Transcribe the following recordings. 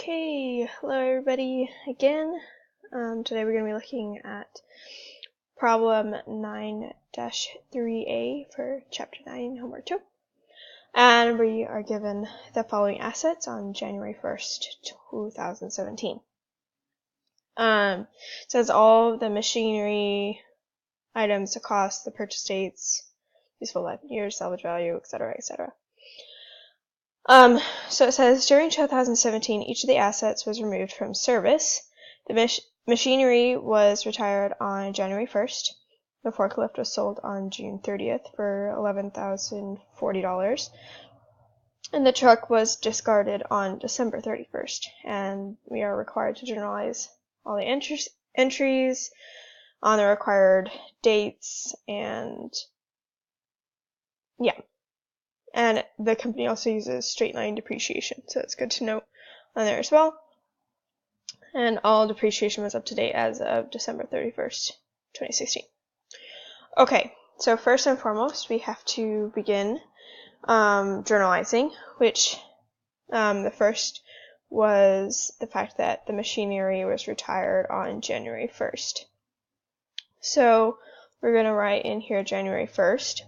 Okay, hello everybody again. Today we're going to be looking at problem 9-3A for chapter 9, homework 2. And we are given the following assets on January 1st, 2017. It says all the machinery, items, the cost, the purchase dates, useful life in years, salvage value, etc., etc. So it says, during 2017, each of the assets was removed from service. The machinery was retired on January 1st. The forklift was sold on June 30th for $11,040. And the truck was discarded on December 31st. And we are required to journalize all the entries on the required dates and yeah. And the company also uses straight line depreciation, so it's good to note on there as well. And all depreciation was up to date as of December 31st, 2016. Okay, so first and foremost, we have to begin journalizing, which the first was the fact that the machinery was retired on January 1st. So we're going to write in here January 1st.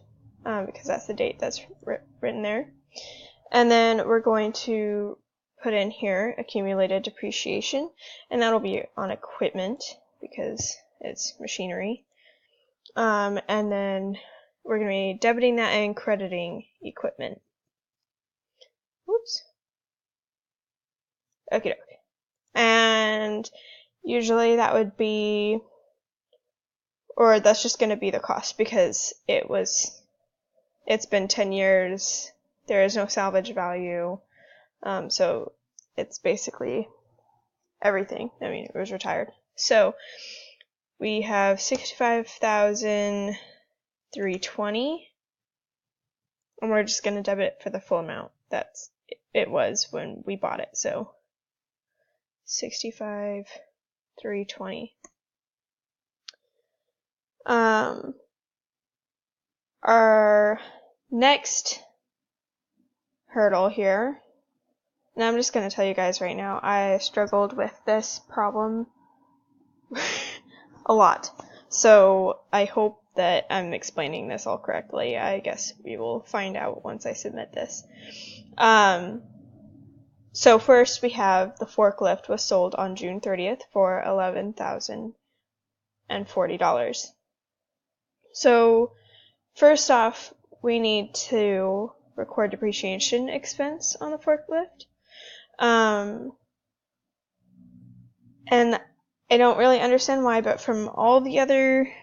Because that's the date that's written there. And then we're going to put in here accumulated depreciation, and that'll be on equipment because it's machinery. And then we're going to be debiting that and crediting equipment. Oops. Okay. And usually that would be, or that's just going to be the cost because it's been 10 years, there is no salvage value, so it's basically everything. I mean, it was retired. So we have $65,320, and we're just going to debit it for the full amount that's it was when we bought it. So $65,320. Our next hurdle here, and I'm just going to tell you guys right now, I struggled with this problem a lot, so I hope that I'm explaining this all correctly. I guess we will find out once I submit this. So first we have the forklift was sold on June 30th for $11,040. So first off, we need to record depreciation expense on the forklift. And I don't really understand why, but from all the other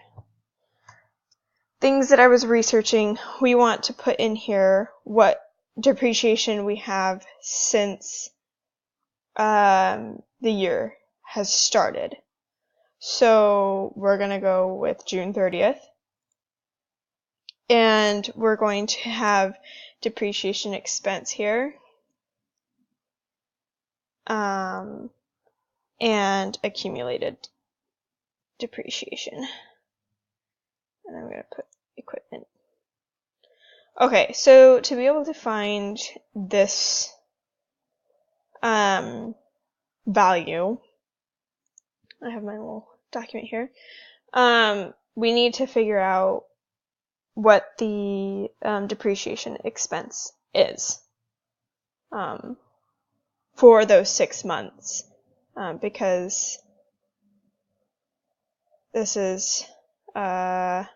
things that I was researching, we want to put in here what depreciation we have since the year has started. So we're going to go with June 30th. And we're going to have depreciation expense here. And accumulated depreciation. And I'm going to put equipment. Okay, so to be able to find this value, I have my little document here, we need to figure out what the depreciation expense is for those 6 months, because this is we're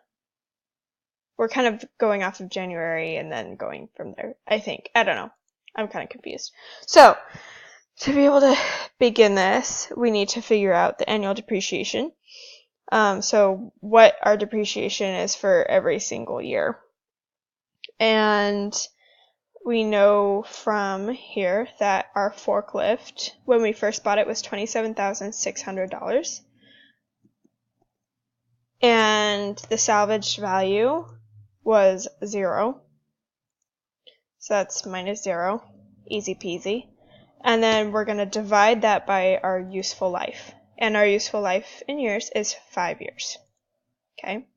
kind of going off of January and then going from there, I think. I don't know. I'm kind of confused. So to be able to begin this, we need to figure out the annual depreciation. So what our depreciation is for every single year. And we know from here that our forklift, when we first bought it, was $27,600. And the salvaged value was 0. So that's minus 0. Easy peasy. And then we're going to divide that by our useful life. And our useful life in years is 5 years. Okay.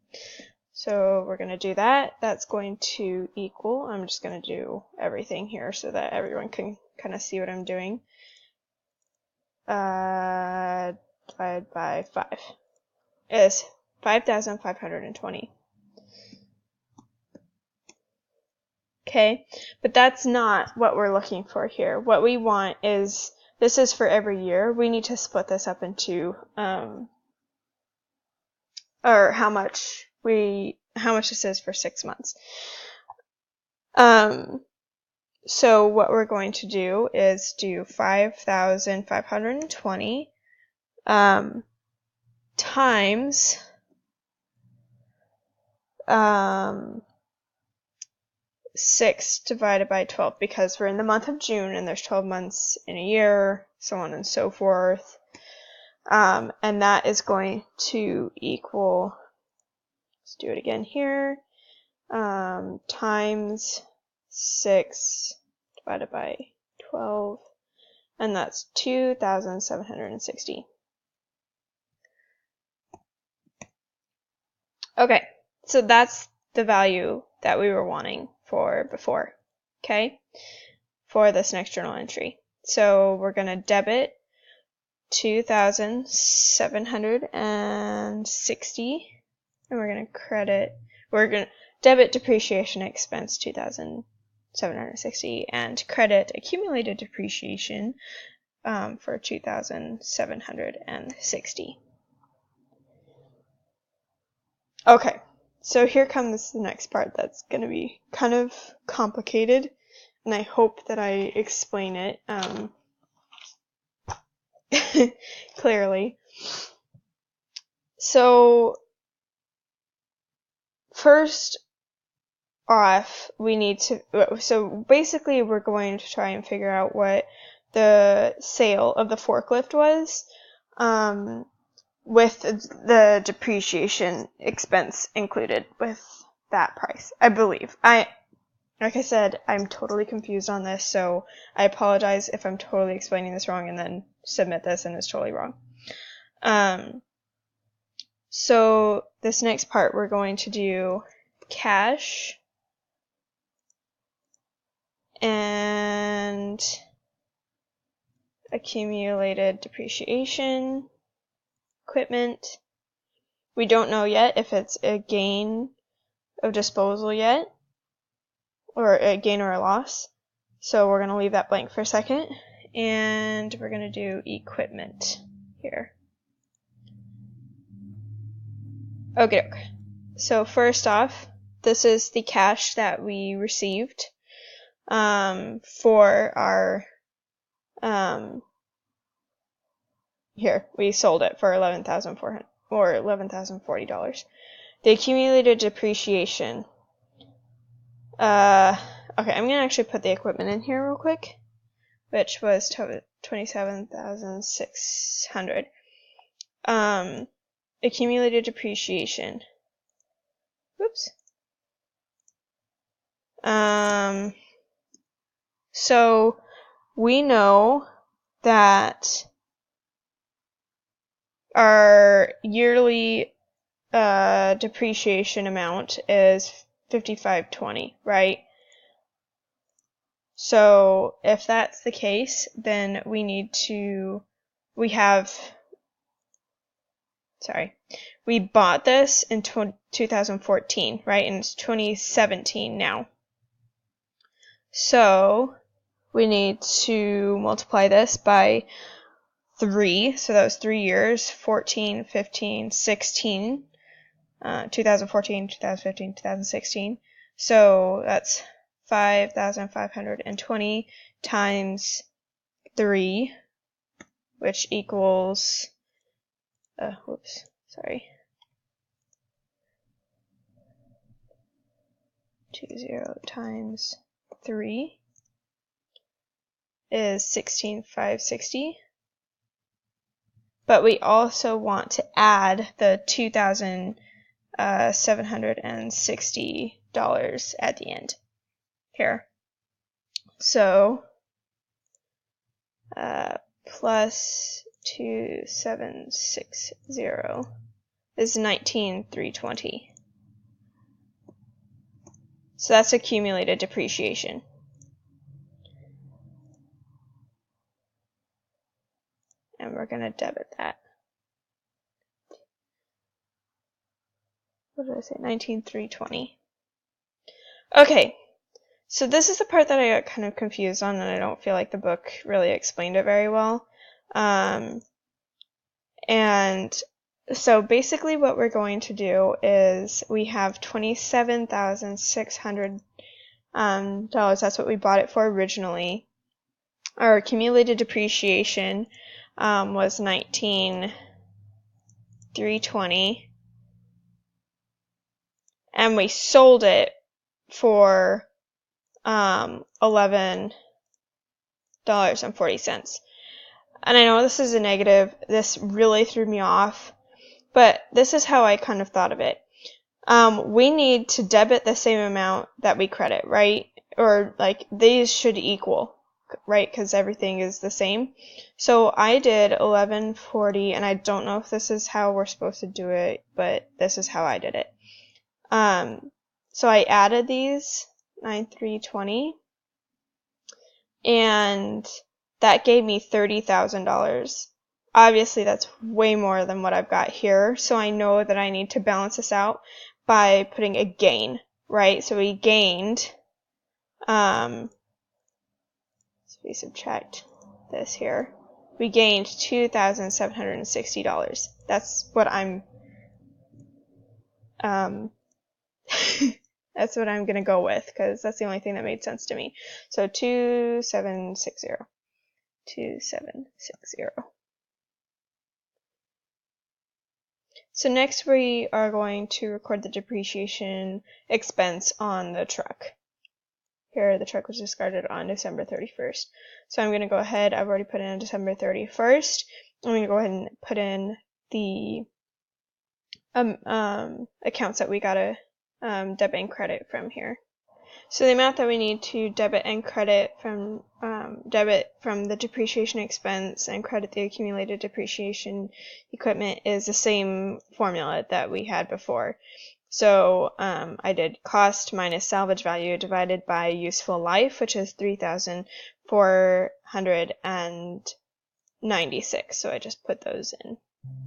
So we're going to do that. That's going to equal, I'm just going to do everything here so that everyone can kind of see what I'm doing. divided by 5 is 5,520. Okay, but that's not what we're looking for here. What we want is, this is for every year. We need to split this up into, or how much this is for 6 months. So what we're going to do is do 5,520 times 6 divided by 12, because we're in the month of June and there's 12 months in a year, so on and so forth. And that is going to equal, let's do it again here, times 6 divided by 12, and that's 2,760. Okay, so that's the value that we were wanting for before, okay, for this next journal entry. So we're going to debit 2,760, and we're going to debit depreciation expense 2,760, and credit accumulated depreciation for 2,760. Okay, so here comes the next part that's going to be kind of complicated, and I hope that I explain it clearly. So first off, so basically we're going to try and figure out what the sale of the forklift was, with the depreciation expense included with that price, I believe. Like I said, I'm totally confused on this, so I apologize if I'm totally explaining this wrong and then submit this and it's totally wrong. So this next part, we're going to do cash and accumulated depreciation, equipment. We don't know yet if it's a gain of disposal yet, or a gain or a loss, so we're going to leave that blank for a second, and we're going to do equipment here. Okay, so first off, this is the cash that we received for our here, we sold it for $11,400 or $11,040. The accumulated depreciation. Okay, I'm gonna actually put the equipment in here real quick, which was $27,600. Accumulated depreciation. Whoops. So we know that our yearly depreciation amount is $5,520, right? So if that's the case, then we bought this in 2014, right? And it's 2017 now. So we need to multiply this by 3, so that was 3 years, 14, 15, 16, 2014, 2015, 2016. So that's 5,520 times 3, which equals, 20 times 3 is 16,560. But we also want to add the $2,760 at the end here. So plus 2,760 is 19,320. So that's accumulated depreciation. and we're going to debit that. What did I say? 19,320. Okay, so this is the part that I got kind of confused on, and I don't feel like the book really explained it very well. And so basically what we're going to do is we have $27,600. That's what we bought it for originally. Our accumulated depreciation was 19,320, and we sold it for $11.40. And I know this is a negative. This really threw me off, but this is how I kind of thought of it. We need to debit the same amount that we credit, right? Or like these should equal, right? Because everything is the same. So I did 1140, and I don't know if this is how we're supposed to do it, but this is how I did it. So I added these 9,320, and that gave me $30,000. Obviously, that's way more than what I've got here, so I know that I need to balance this out by putting a gain, right? So we gained, so we subtract this here, we gained $2,760. That's what I'm, that's what I'm going to go with, because that's the only thing that made sense to me. So 2,760. 2,760. So next we are going to record the depreciation expense on the truck. Here the truck was discarded on December 31st. So I'm going to go ahead, I've already put in December 31st. I'm going to go ahead and put in the accounts that we got to debit and credit from here. So the amount that we need to debit and credit from the depreciation expense and credit the accumulated depreciation equipment is the same formula that we had before. So I did cost minus salvage value divided by useful life, which is 3,496. So I just put those in.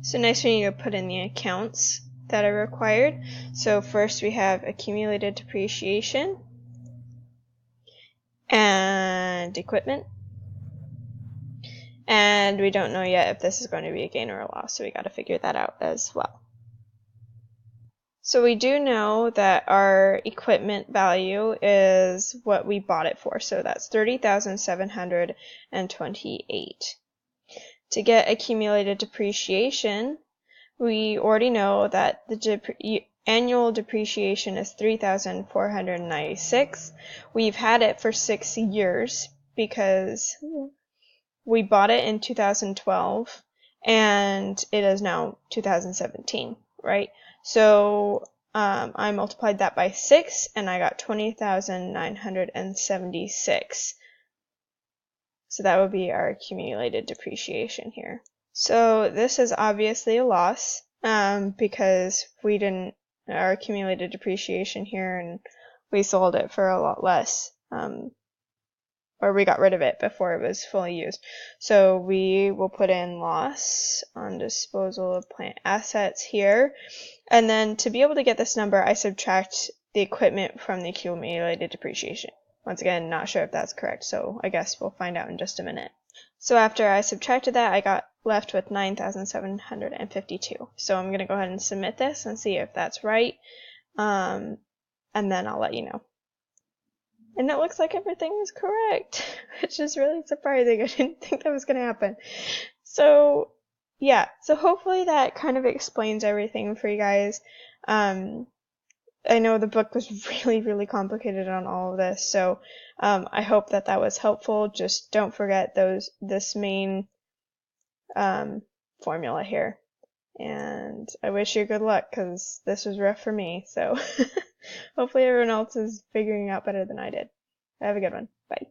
So next we need to put in the accounts that are required. So first we have accumulated depreciation and equipment, and we don't know yet if this is going to be a gain or a loss, so we got to figure that out as well. So we do know that our equipment value is what we bought it for, so that's $30,728. To get accumulated depreciation, we already know that the annual depreciation is $3,496. We've had it for 6 years because we bought it in 2012 and it is now 2017, right? So I multiplied that by 6 and I got 20,976. So that would be our accumulated depreciation here. So this is obviously a loss because we didn't, our accumulated depreciation here, and we sold it for a lot less, or we got rid of it before it was fully used. So we will put in loss on disposal of plant assets here, and then to be able to get this number, I subtract the equipment from the accumulated depreciation. Once again, not sure if that's correct, so I guess we'll find out in just a minute. So after I subtracted that, I got left with 9,752. So I'm going to go ahead and submit this and see if that's right, and then I'll let you know. And it looks like everything is correct, which is really surprising. I didn't think that was going to happen. So yeah, so hopefully that kind of explains everything for you guys. I know the book was really, really complicated on all of this, so I hope that that was helpful. Just don't forget this main formula here. And I wish you good luck, because this was rough for me, so hopefully everyone else is figuring out better than I did. Have a good one. Bye.